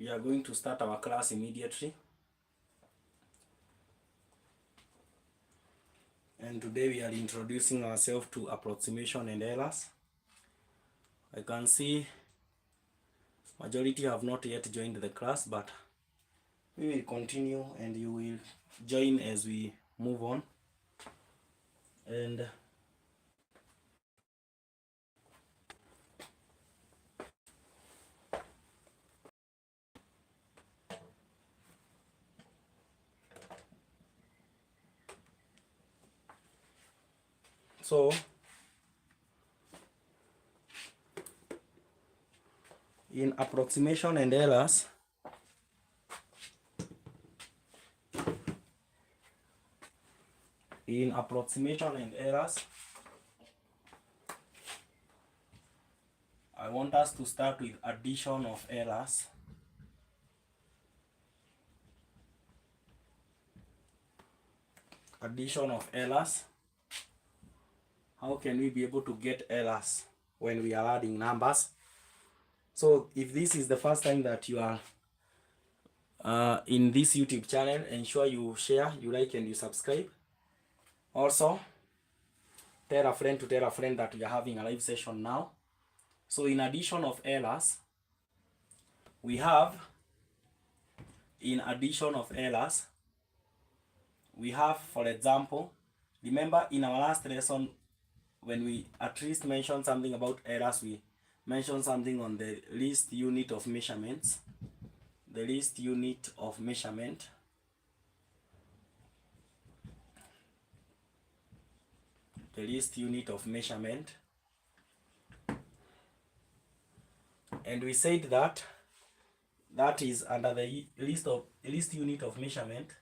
We are going to start our class immediately. And today we are introducing ourselves to approximation and errors. I can see majority have not yet joined the class, but we will continue and you will join as we move on. And so in approximation and errors, I want us to start with addition of errors. Addition of errors. How can we be able to get errors when we are adding numbers? So if this is the first time that you are in this YouTube channel, ensure you share, you like, and you subscribe. Also, tell a friend to tell a friend that we are having a live session now. So in addition of errors, we have, for example, remember in our last lesson, when we at least mentioned something about errors, we mentioned something on the least unit of measurements. The least unit of measurement. The least unit of measurement. And we said that that is under the least unit of measurement.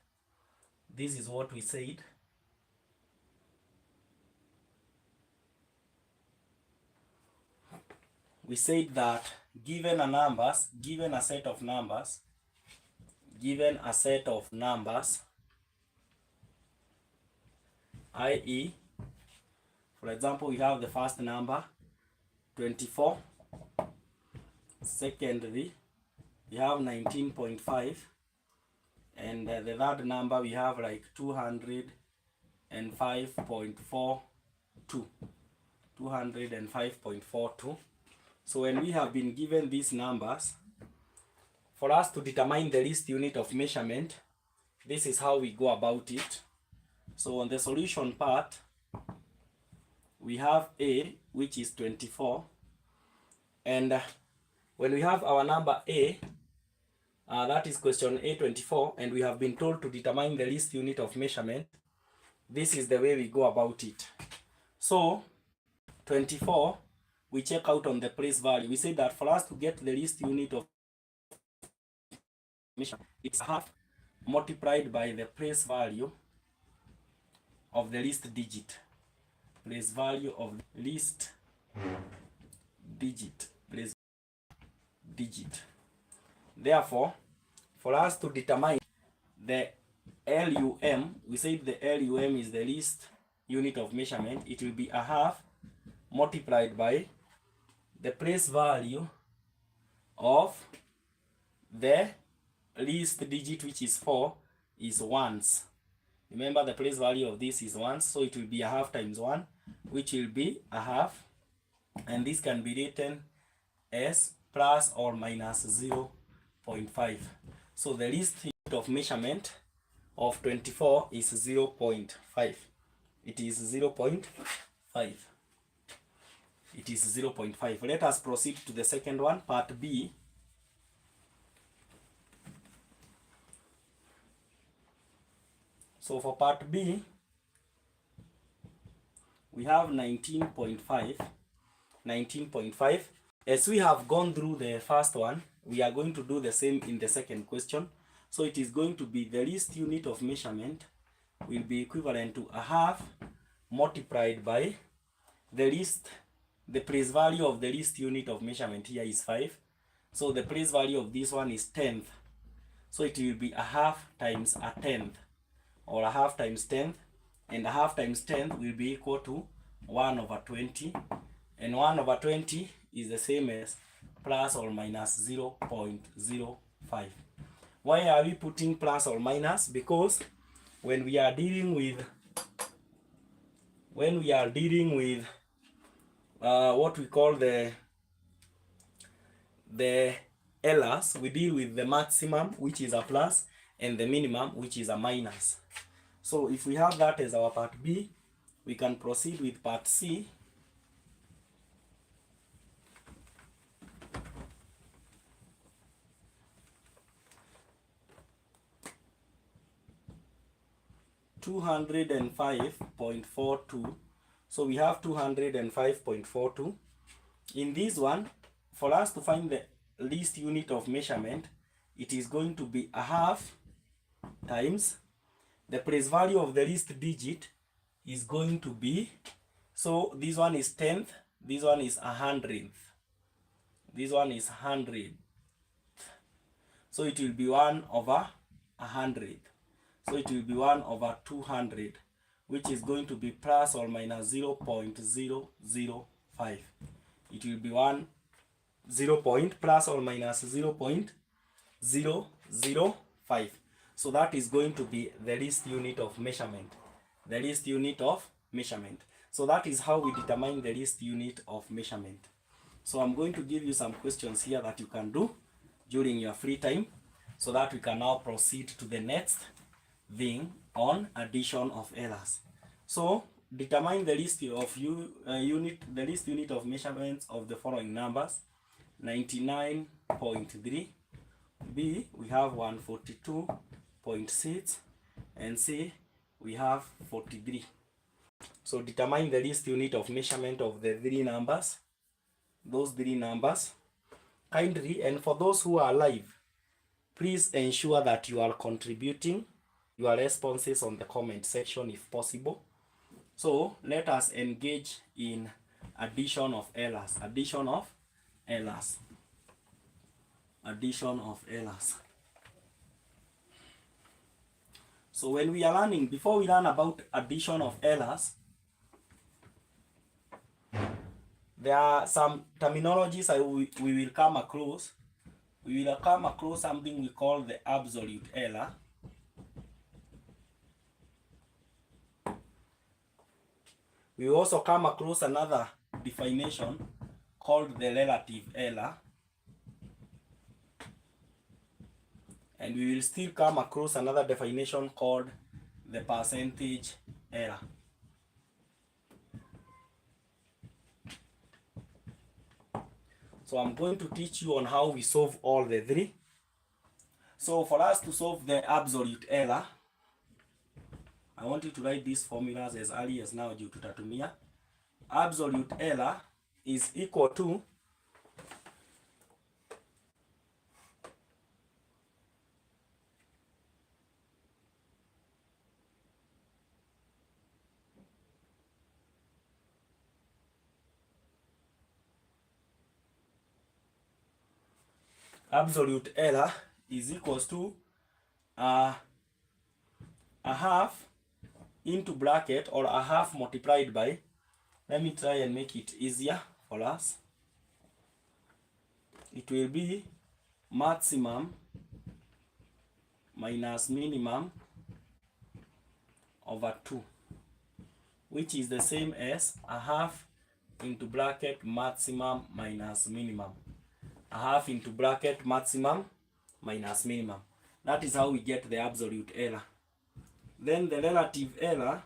This is what we said. We said that given a set of numbers, i.e., for example, we have the first number 24, secondly we have 19.5, and the third number we have like 205.42. So when we have been given these numbers, for us to determine the least unit of measurement, this is how we go about it. So on the solution part, we have A, which is 24, and when we have our number A, that is question A 24, and we have been told to determine the least unit of measurement, this is the way we go about it. So 24, we check out on the place value. We say that for us to get the least unit of measurement, it's half multiplied by the place value of the least digit. Place value of the least digit. Place digit. Therefore, for us to determine the LUM, we say the LUM is the least unit of measurement. It will be a half multiplied by the place value of the least digit, which is 4, is ones. Remember, the place value of this is ones, so it will be a half times 1, which will be a half, and this can be written as plus or minus 0.5. So the least unit of measurement of 24 is 0.5. It is 0.5. It is 0.5. Let us proceed to the second one, part B. So for part B, we have 19.5. 19.5. As we have gone through the first one, we are going to do the same in the second question. So it is going to be the least unit of measurement will be equivalent to a half multiplied by the place value of the least unit of measurement here is 5. So the place value of this one is 10th. So it will be a half times a 10th, or a half times 10th, and a half times 10th will be equal to 1/20, and 1/20 is the same as plus or minus 0.05. 5. Why are we putting plus or minus? Because when we are dealing with what we call the errors, we deal with the maximum, which is a plus, and the minimum, which is a minus. So if we have that as our part B, we can proceed with part C. (205.42). So we have 205.42. In this one, for us to find the least unit of measurement, it is going to be a half times the place value of the least digit is going to be, so this one is 10th, this one is 100th, this one is 100th, so it will be 1 over 100. So it will be 1 over 200, which is going to be plus or minus 0.005. It will be 0 plus or minus 0.005. So that is going to be the least unit of measurement. The least unit of measurement. So that is how we determine the least unit of measurement. So I'm going to give you some questions here that you can do during your free time, so that we can now proceed to the next thing on addition of errors. So determine the least of the least unit of measurements of the following numbers: 99.3, B we have 142.6, and C we have 43. So determine the least unit of measurement of the three numbers, those three numbers. Kindly, and for those who are live, please ensure that you are contributing your responses on the comment section if possible. So let us engage in addition of errors. Addition of errors. Addition of errors. So when we are learning, before we learn about addition of errors, there are some terminologies we will come across. We will come across something we call the absolute error. We also come across another definition called the relative error. And we will still come across another definition called the percentage error. So I'm going to teach you on how we solve all the three. So for us to solve the absolute error, I want you to write these formulas as early as now due to tutatumia. Absolute error is equal to equals to a half into bracket, or a half multiplied by, let me try and make it easier for us. It will be maximum minus minimum over 2, which is the same as a half into bracket maximum minus minimum. A half into bracket maximum minus minimum. That is how we get the absolute error. Then the relative error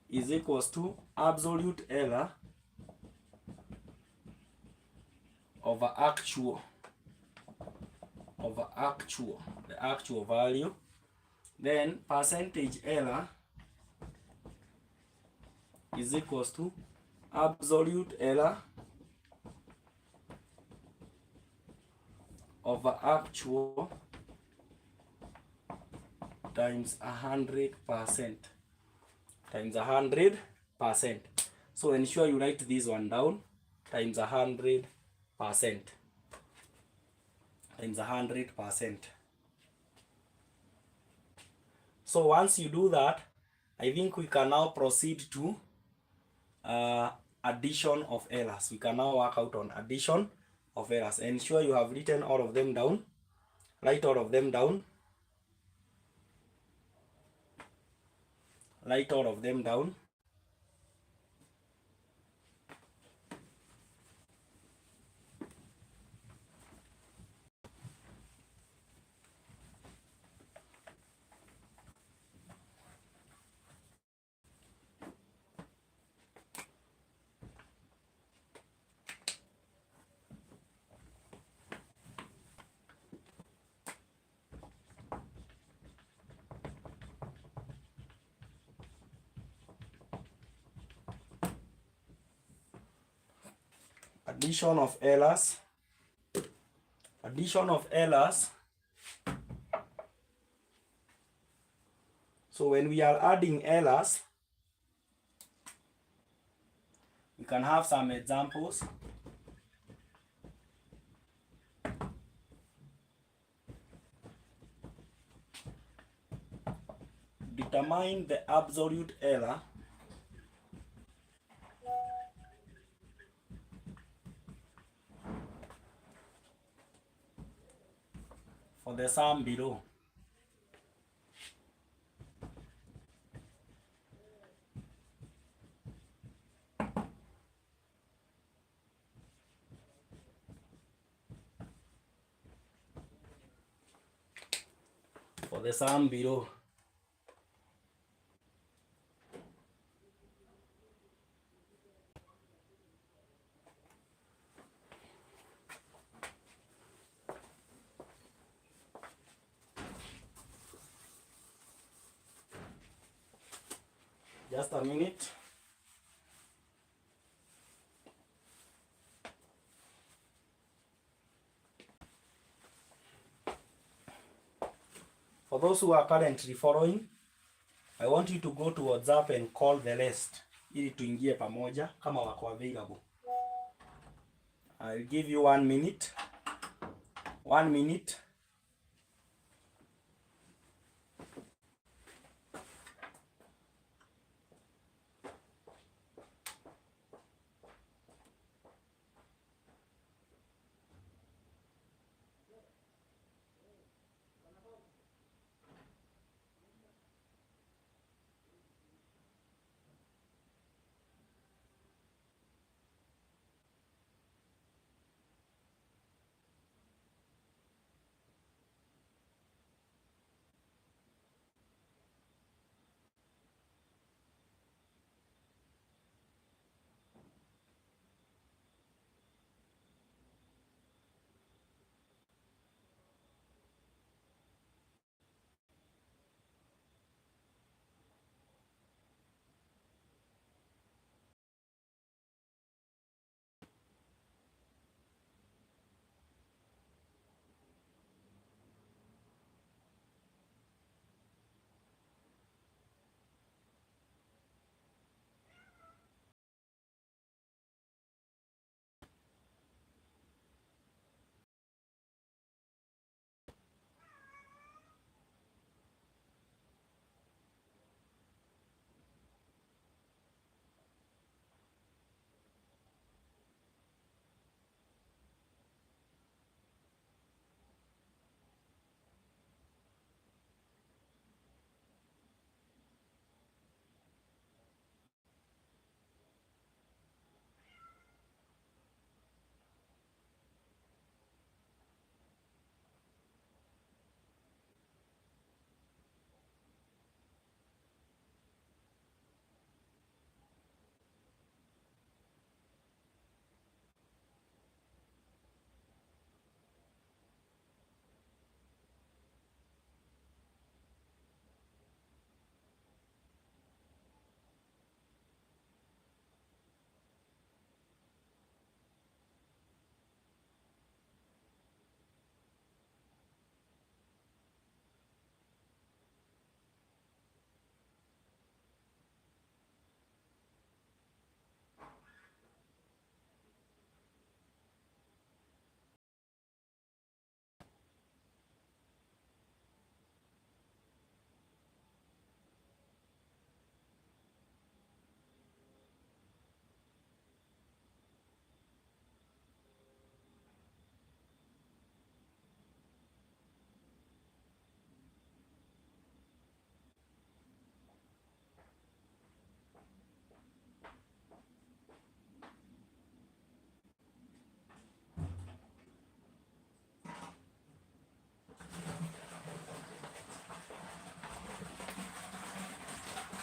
is equals to absolute error over actual, the actual value. Then percentage error is equals to absolute error over actual times 100%. Times 100%. So ensure you write this one down. Times 100%. Times 100%. So once you do that, I think we can now proceed to addition of errors. We can now work out on addition of errors. Ensure you have written all of them down. Write all of them down. Write all of them down. Addition of errors. Addition of errors. So when we are adding errors, we can have some examples. Determine the absolute error for the sum below. For the sum below. Just a minute. For those who are currently following, I want you to go to WhatsApp and call the rest ili tuingie pamoja kama wako available. I'll give you 1 minute. 1 minute.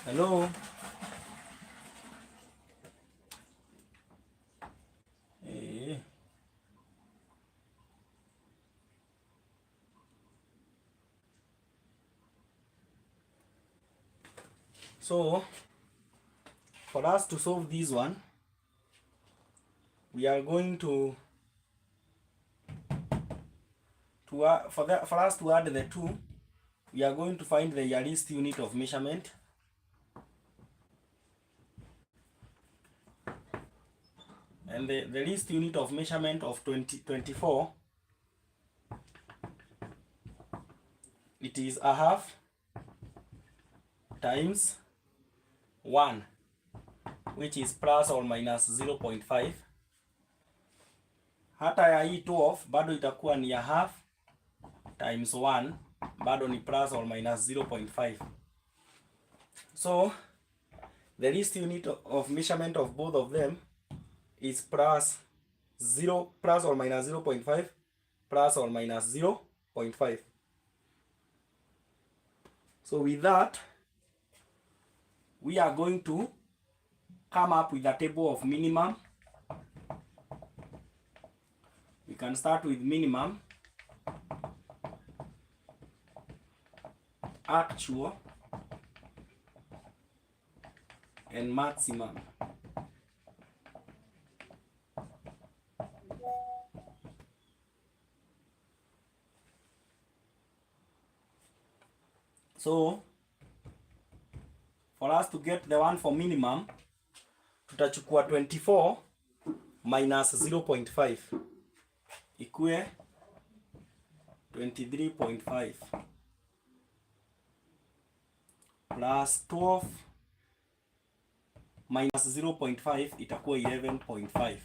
Hello. So for us to solve this one, we are going to for us to add the two, we are going to find the least unit of measurement. And the least unit of measurement of 24, it is a half times 1, which is plus or minus 0.5. Hata ya hii 12 bado itakuwa ni a half times 1, bado ni plus or minus 0.5. So the least unit of measurement of both of them is plus or minus 0.5 plus or minus 0.5. So with that, we are going to come up with a table of minimum. We can start with minimum, actual, and maximum. So for us to get the one for minimum, tutachukua 24 minus 0.5 ikue 23.5 plus 12 minus 0.5 itakuwa 11.5.